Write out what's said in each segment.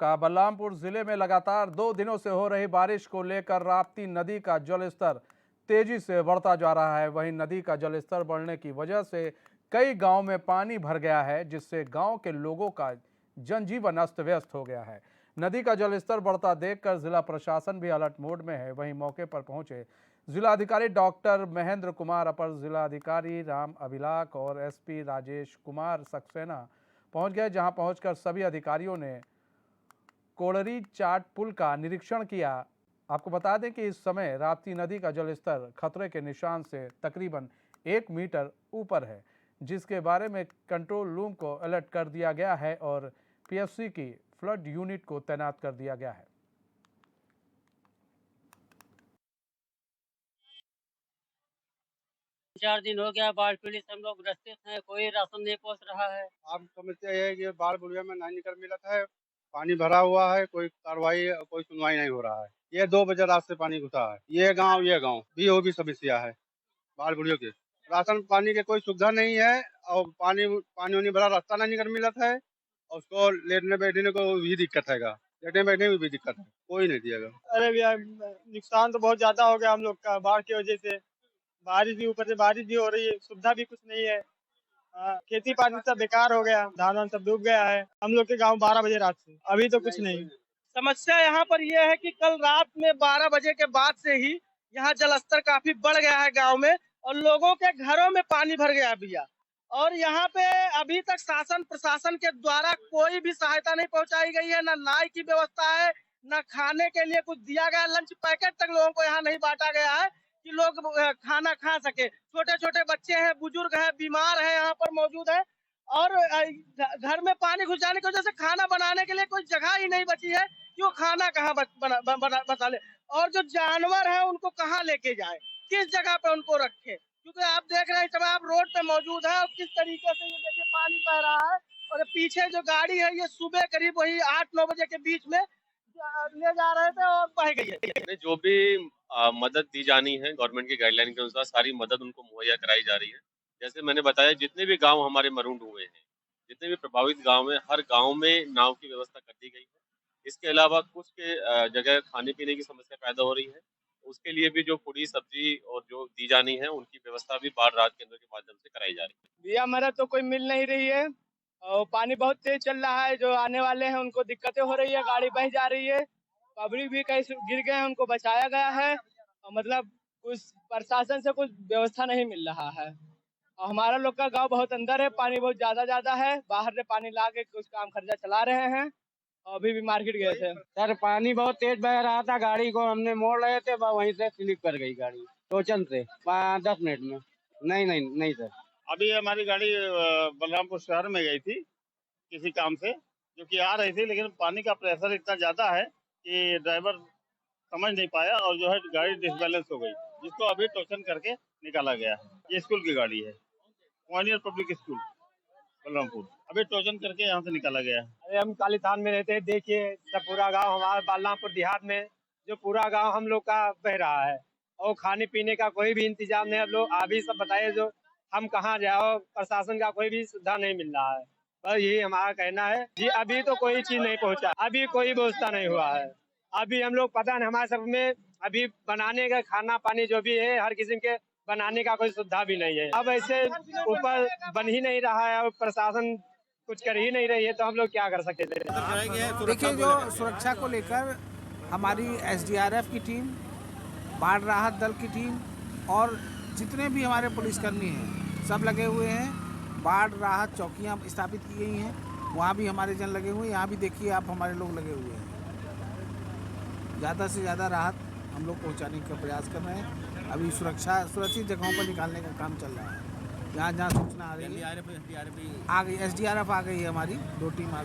का बलरामपुर जिले में लगातार 2 दिनों से हो रही बारिश को लेकर राप्ती नदी का जलस्तर तेजी से बढ़ता जा रहा है। वहीं नदी का जलस्तर बढ़ने की वजह से कई गांव में पानी भर गया है, जिससे गांव के लोगों का जनजीवन अस्त व्यस्त हो गया है। नदी का जलस्तर बढ़ता देखकर जिला प्रशासन भी अलर्ट मोड में है। वहीं मौके पर पहुंचे जिलाधिकारी डॉक्टर महेंद्र कुमार, अपर जिलाधिकारी राम अभिलाख और एसपी राजेश कुमार सक्सेना पहुंच गए, जहां पहुंचकर सभी अधिकारियों ने कोड़री चाट पुल का निरीक्षण किया। आपको बता दें कि इस समय राप्ती नदी का जलस्तर खतरे के निशान से तकरीबन 1 मीटर ऊपर है, जिसके बारे में कंट्रोल रूम को अलर्ट कर दिया गया है और पीएफसी की फ्लड यूनिट को तैनात कर दिया गया है। 4 दिन हो गया बाढ़ पीड़ित हम लोग ग्रसित हैं, कोई राशन नहीं पहुंच रहा है। आप समस्या ये है कि बाढ़ बुढ़िया में नहीं निकल मिलता है, पानी भरा हुआ है, कोई कार्रवाई कोई सुनवाई नहीं हो रहा है। ये 2 बजे रात से पानी घुसा है। ये गांव भी वो भी समस्या है बाढ़ बुढ़ियों की। राशन पानी की कोई सुविधा नहीं है और पानी पानी उनी भरा रास्ता नहीं निकल मिलता है और उसको लेटने बैठने को भी दिक्कत है। लेटने बैठने में भी दिक्कत है, कोई नहीं दिएगा। अरे भैया नुकसान तो बहुत ज्यादा हो गया हम लोग का बाढ़ की वजह से। बारिश भी ऊपर से बारिश भी हो रही है, सुविधा भी कुछ नहीं है। खेती पानी सब बेकार हो गया, धान वान सब डूब गया है। हम लोग के गांव 12 बजे रात से अभी तो कुछ नहीं। समस्या यहाँ पर यह है कि कल रात में 12 बजे के बाद से ही यहाँ जलस्तर काफी बढ़ गया है गांव में और लोगों के घरों में पानी भर गया है भैया। और यहाँ पे अभी तक शासन प्रशासन के द्वारा कोई भी सहायता नहीं पहुंचाई गई है, ना नाई की व्यवस्था है, ना खाने के लिए कुछ दिया गया। लंच पैकेट तक लोगों को यहाँ नहीं बांटा गया है कि लोग खाना खा सके। छोटे छोटे बच्चे हैं, बुजुर्ग हैं, बीमार हैं, यहाँ पर मौजूद है और घर में पानी घुस जाने की वजह से खाना बनाने के लिए कोई जगह ही नहीं बची है कि वो खाना कहाँ बना ले। और जो जानवर है उनको कहाँ लेके जाए, किस जगह पे उनको रखे, क्योंकि आप देख रहे हैं जब आप रोड पे मौजूद है और किस तरीके से ये देखिए पानी बह रहा है। और पीछे जो गाड़ी है ये सुबह करीब वही 8-9 बजे के बीच में ले जा रहे थे और बह गई है। जो भी मदद दी जानी है गवर्नमेंट की गाइडलाइन के अनुसार सारी मदद उनको मुहैया कराई जा रही है। जैसे मैंने बताया, जितने भी गांव हमारे मरूंड हुए हैं, जितने भी प्रभावित गांव हैं, हर गांव में नाव की व्यवस्था कर दी गई है। इसके अलावा कुछ के जगह खाने पीने की समस्या पैदा हो रही है, उसके लिए भी जो पूरी सब्जी और जो दी जानी है उनकी व्यवस्था भी बाढ़ राहत केंद्र के माध्यम से कराई जा रही है। भैया मदद तो कोई मिल नहीं रही है और पानी बहुत तेज चल रहा है। जो आने वाले हैं उनको दिक्कतें हो रही है, गाड़ी बह जा रही है, पब्लिक भी कहीं गिर गए हैं, उनको बचाया गया है और मतलब कुछ प्रशासन से कुछ व्यवस्था नहीं मिल रहा है। और हमारा लोग का गांव बहुत अंदर है, पानी बहुत ज्यादा है, बाहर से पानी ला के कुछ काम खर्चा चला रहे हैं और अभी भी मार्केट गए थे। सर पानी बहुत तेज बह रहा था, गाड़ी को हमने मोड़ रहे थे, वहीं से स्लिप कर गई गाड़ी टोचन से 10 मिनट में। नहीं सर, अभी हमारी गाड़ी बलरामपुर शहर में गई थी किसी काम से, जो कि आ रही थी, लेकिन पानी का प्रेशर इतना ज्यादा है कि ड्राइवर समझ नहीं पाया और जो है गाड़ी डिसबैलेंस हो गई, जिसको अभी टोचन करके निकाला गया है। ये स्कूल की गाड़ी है, वानियर पब्लिक स्कूल बलरामपुर, अभी टोचन करके यहाँ से निकाला गया है। अरे हम कालीथान में रहते हैं, देखिए सब पूरा गांव हमारा बलरामपुर देहात में जो पूरा गांव हम लोग का बह रहा है और खाने पीने का कोई भी इंतजाम नहीं। अब लोग अभी सब बताइए जो हम कहाँ जाओ, प्रशासन का कोई भी सुविधा नहीं मिल रहा है। बस यही हमारा कहना है जी, अभी तो कोई चीज नहीं पहुंचा, अभी कोई व्यवस्था नहीं हुआ है। अभी हम लोग पता नहीं, हमारे सब में अभी बनाने का खाना पानी जो भी है हर किस्म के बनाने का कोई सुविधा भी नहीं है। अब ऐसे ऊपर बन ही नहीं रहा है और प्रशासन कुछ कर ही नहीं रही है, तो हम लोग क्या कर सकते थे। देखिए, जो सुरक्षा को लेकर हमारी एसडीआरएफ की टीम, बाढ़ राहत दल की टीम और जितने भी हमारे पुलिसकर्मी हैं सब लगे हुए हैं। बाढ़ राहत चौकियां स्थापित की गई हैं, वहाँ भी हमारे जन लगे हुए हैं। यहाँ भी देखिए आप, हमारे लोग लगे हुए हैं। ज़्यादा से ज़्यादा राहत हम लोग पहुँचाने का प्रयास कर रहे हैं। अभी सुरक्षित जगहों पर निकालने का काम चल रहा है। जहाँ सूचना आ रही है, आ गई एसडीआरएफ आ गई है, हमारी 2 टीम आ गई।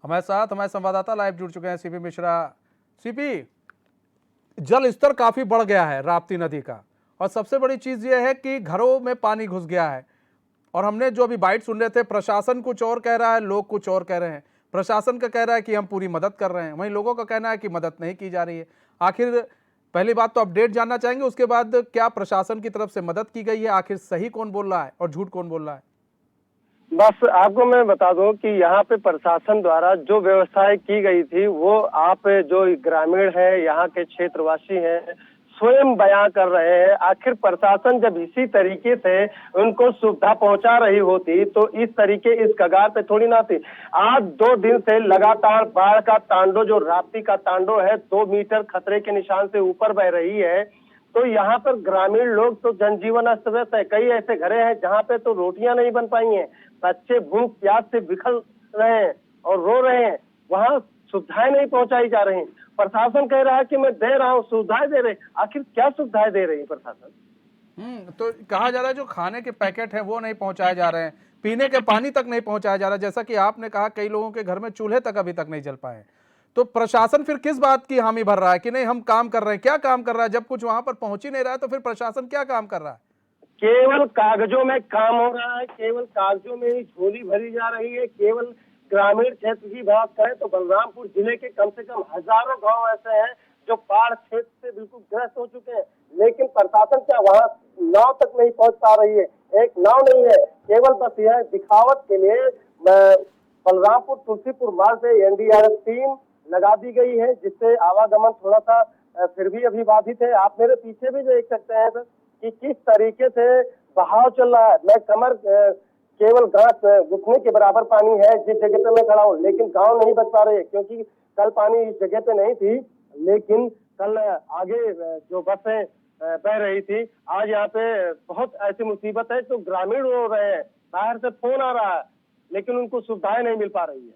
हमारे साथ हमारे संवाददाता लाइव जुड़ चुके हैं, सीपी मिश्रा। सीपी, जल स्तर काफी बढ़ गया है राप्ती नदी का, और सबसे बड़ी चीज यह है कि घरों में पानी घुस गया है। और हमने जो अभी बाइट सुन रहे थे, प्रशासन कुछ और कह रहा है, लोग कुछ और कह रहे हैं। प्रशासन का कह रहा है कि हम पूरी मदद कर रहे हैं, वहीं लोगों का कहना है कि मदद नहीं की जा रही है। आखिर पहली बात तो अपडेट जानना चाहेंगे, उसके बाद क्या प्रशासन की तरफ से मदद की गई है, आखिर सही कौन बोल रहा है और झूठ कौन बोल रहा है? बस आपको मैं बता दूं कि यहाँ पे प्रशासन द्वारा जो व्यवस्थाएं की गई थी वो आप जो ग्रामीण है, यहाँ के क्षेत्रवासी हैं, स्वयं बयां कर रहे हैं। आखिर प्रशासन जब इसी तरीके से उनको सुविधा पहुंचा रही होती तो इस तरीके इस कगार पे थोड़ी ना थी। आज 2 दिन से लगातार बाढ़ का तांडव, जो राप्ती का तांडव है, 2 मीटर खतरे के निशान से ऊपर बह रही है। तो यहाँ पर ग्रामीण लोग तो जनजीवन अस्त व्यस्त है। कई ऐसे घरे हैं जहाँ पे तो रोटियां नहीं बन पाई हैं, बच्चे भूख प्यास से बिखर रहे हैं और रो रहे हैं, वहाँ सुविधाएं नहीं पहुंचाई जा रही। प्रशासन कह रहा है कि मैं दे रहा हूँ, सुविधाएं दे रहे, आखिर क्या सुविधाएं दे रही है प्रशासन? तो कहा जा रहा है जो खाने के पैकेट हैं वो नहीं पहुंचाए जा रहे हैं, पीने के पानी तक नहीं पहुंचाया जा रहा, जैसा कि आपने कहा कई लोगों के घर में चूल्हे तक अभी तक नहीं जल पाए। तो प्रशासन फिर किस बात की हामी भर रहा है कि नहीं हम काम कर रहे हैं? क्या काम कर रहा है? जब कुछ वहां पर पहुंच ही नहीं रहा है तो फिर प्रशासन क्या काम कर रहा है? केवल कागजों में काम हो रहा है, केवल कागजों में ही झोली भरी जा रही है। केवल ग्रामीण क्षेत्र की बात करें तो बलरामपुर जिले के कम से कम हजारों गांव ऐसे हैं जो बाढ़ क्षेत्र से बिल्कुल ग्रस्त हो चुके हैं, लेकिन प्रशासन क्या वहां नाव तक नहीं पहुंच पा रही है। एक नाव नहीं है, केवल बस यह दिखावट के लिए बलरामपुर तुलसीपुर मार्ग से एनडीआरएफ टीम लगा दी गई है, जिससे आवागमन थोड़ा सा फिर भी अभी बाधित है। आप मेरे पीछे भी देख सकते हैं कि किस तरीके से बहाव चल रहा है। मैं कमर केवल घाट घुटने के बराबर पानी है जिस जगह पे मैं खड़ा हूँ, लेकिन गांव नहीं बच पा रहे क्योंकि कल पानी इस जगह पे नहीं थी, लेकिन कल आगे जो बसें बह रही थी। आज यहाँ पे बहुत ऐसी मुसीबत है तो ग्रामीण रो रहे हैं, बाहर से फोन आ रहा है लेकिन उनको सुविधाएं नहीं मिल पा रही है।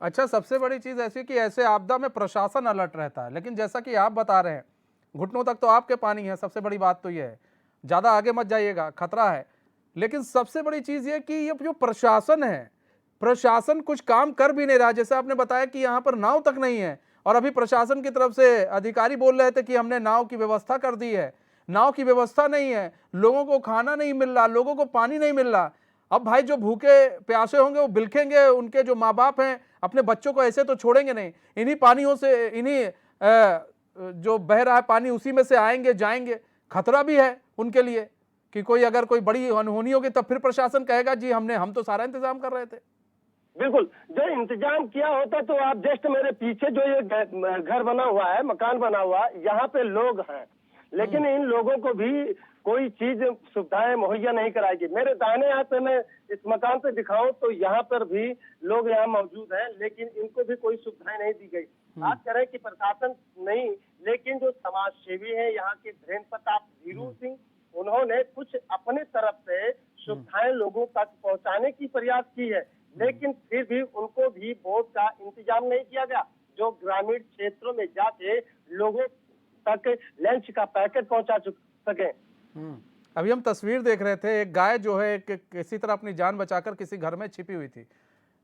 अच्छा, सबसे बड़ी चीज ऐसी कि ऐसे आपदा में प्रशासन अलर्ट रहता है, लेकिन जैसा कि आप बता रहे हैं घुटनों तक तो आपके पानी है। सबसे बड़ी बात तो यह है, ज्यादा आगे मत जाइएगा, खतरा है। लेकिन सबसे बड़ी चीज ये कि ये जो प्रशासन है, प्रशासन कुछ काम कर भी नहीं रहा। जैसे आपने बताया कि यहाँ पर नाव तक नहीं है और अभी प्रशासन की तरफ से अधिकारी बोल रहे थे कि हमने नाव की व्यवस्था कर दी है। नाव की व्यवस्था नहीं है, लोगों को खाना नहीं मिल रहा, लोगों को पानी नहीं मिल रहा। अब भाई जो भूखे प्यासे होंगे वो बिलखेंगे, उनके जो माँ बाप हैं अपने बच्चों को ऐसे तो छोड़ेंगे नहीं। इन्हीं पानियों से, इन्हीं जो बह रहा है पानी उसी में से आएंगे जाएंगे। खतरा भी है उनके लिए कि कोई अगर कोई बड़ी अनहोनी होगी तब फिर प्रशासन कहेगा जी हम तो सारा इंतजाम कर रहे थे। बिल्कुल, जो इंतजाम किया होता तो आप जस्ट मेरे पीछे जो ये घर बना हुआ है, मकान बना हुआ, यहाँ पे लोग हैं, लेकिन इन लोगों को भी कोई चीज सुविधाएं मुहैया नहीं कराएगी। मेरे दाहिने हाथ पे मैं इस मकान पे दिखाऊं तो यहाँ पर भी लोग यहाँ मौजूद हैं, लेकिन इनको भी कोई सुविधाएं नहीं दी गई। बात करें कि प्रशासन नहीं, लेकिन जो समाज सेवी है यहाँ के धीरेन्द्र प्रताप धीरू सिंह, उन्होंने कुछ अपने तरफ से सुविधाएं लोगों तक पहुंचाने की प्रयास की है, लेकिन फिर भी उनको भी वोट का इंतजाम नहीं किया गया जो ग्रामीण क्षेत्रों में जाके लोगों तक लंच का पैकेट पहुंचा सके। अभी हम तस्वीर देख रहे थे, एक गाय जो है किसी तरह अपनी जान बचाकर किसी घर में छिपी हुई थी।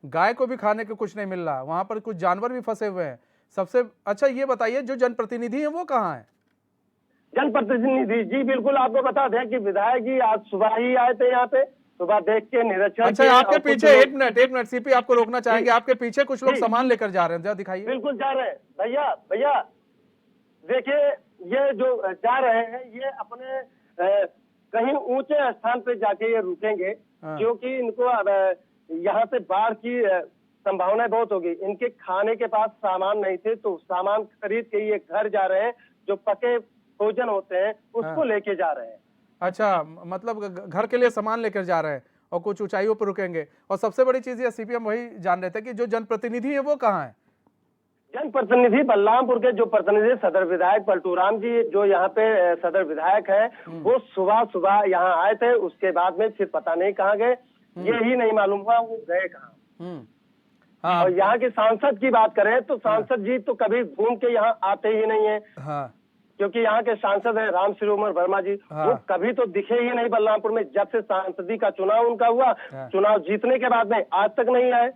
गाय को भी खाने को कुछ नहीं मिल रहा, वहां पर कुछ जानवर भी फंसे हुए हैं। सबसे अच्छा ये बताइए, जो जनप्रतिनिधि हैं वो कहाँ है? जनप्रतिनिधि जी बिल्कुल, आपको बता दें कि विधायक जी आज सुबह ही आए थे यहाँ पे, सुबह देख के निरीक्षण। अच्छा, आपके पीछे एक मिनट सीपी आपको रोकना चाहेंगे, आपके पीछे कुछ लोग सामान लेकर जा रहे हैं, जरा दिखाइए। बिल्कुल जा रहे हैं भैया देखिए, ये जो जा रहे हैं ये अपने कहीं ऊंचे स्थान पे जाके ये रुकेंगे, क्योंकि इनको यहाँ से बाढ़ की संभावना बहुत होगी। इनके खाने के पास सामान नहीं थे तो सामान खरीद के ये घर जा रहे हैं, जो पके भोजन होते हैं उसको लेके जा रहे हैं। अच्छा, मतलब घर के लिए सामान लेकर जा रहे हैं और कुछ ऊंचाइयों पर रुकेंगे। और सबसे बड़ी चीज ये सीपीएम वही जान रहे थे कि जो जनप्रतिनिधि है वो कहाँ है? जनप्रतिनिधि बलरामपुर के जो प्रतिनिधि सदर विधायक पलटूराम जी, जो यहाँ पे सदर विधायक है, वो सुबह यहाँ आए थे, उसके बाद में फिर पता नहीं कहाँ गए, ये ही नहीं मालूम हुआ वो गए कहाँ। और यहाँ के सांसद की बात करें तो सांसद जी तो कभी घूम के यहाँ आते ही नहीं है, क्योंकि यहाँ के सांसद है राम शिरोमण वर्मा जी, वो कभी तो दिखे ही नहीं बलरामपुर में। जब से सांसदी का चुनाव उनका हुआ, चुनाव जीतने के बाद में आज तक नहीं आए।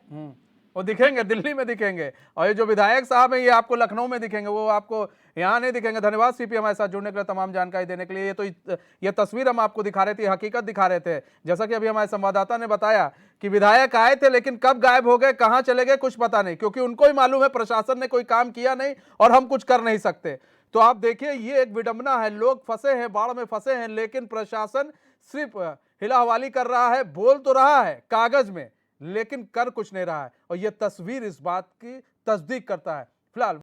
वो दिखेंगे, दिल्ली में दिखेंगे, और ये जो विधायक साहब हैं ये आपको लखनऊ में दिखेंगे, वो आपको यहाँ नहीं दिखेंगे। धन्यवाद सीपी हमारे साथ जुड़ने के लिए, तमाम जानकारी देने के लिए। ये तस्वीर हम आपको दिखा रहे थे, हकीकत दिखा रहे थे। जैसा कि अभी हमारे संवाददाता ने बताया कि विधायक आए थे, लेकिन कब गायब हो गए, कहाँ चले गए, कुछ पता नहीं, क्योंकि उनको ही मालूम है प्रशासन ने कोई काम किया नहीं और हम कुछ कर नहीं सकते। तो आप देखिए, ये एक विडंबना है, लोग फंसे हैं, बाढ़ में फंसे हैं, लेकिन प्रशासन सिर्फ हिला हवाली कर रहा है, बोल तो रहा है कागज में, लेकिन कर कुछ नहीं रहा है। और यह तस्वीर इस बात की तस्दीक करता है। फिलहाल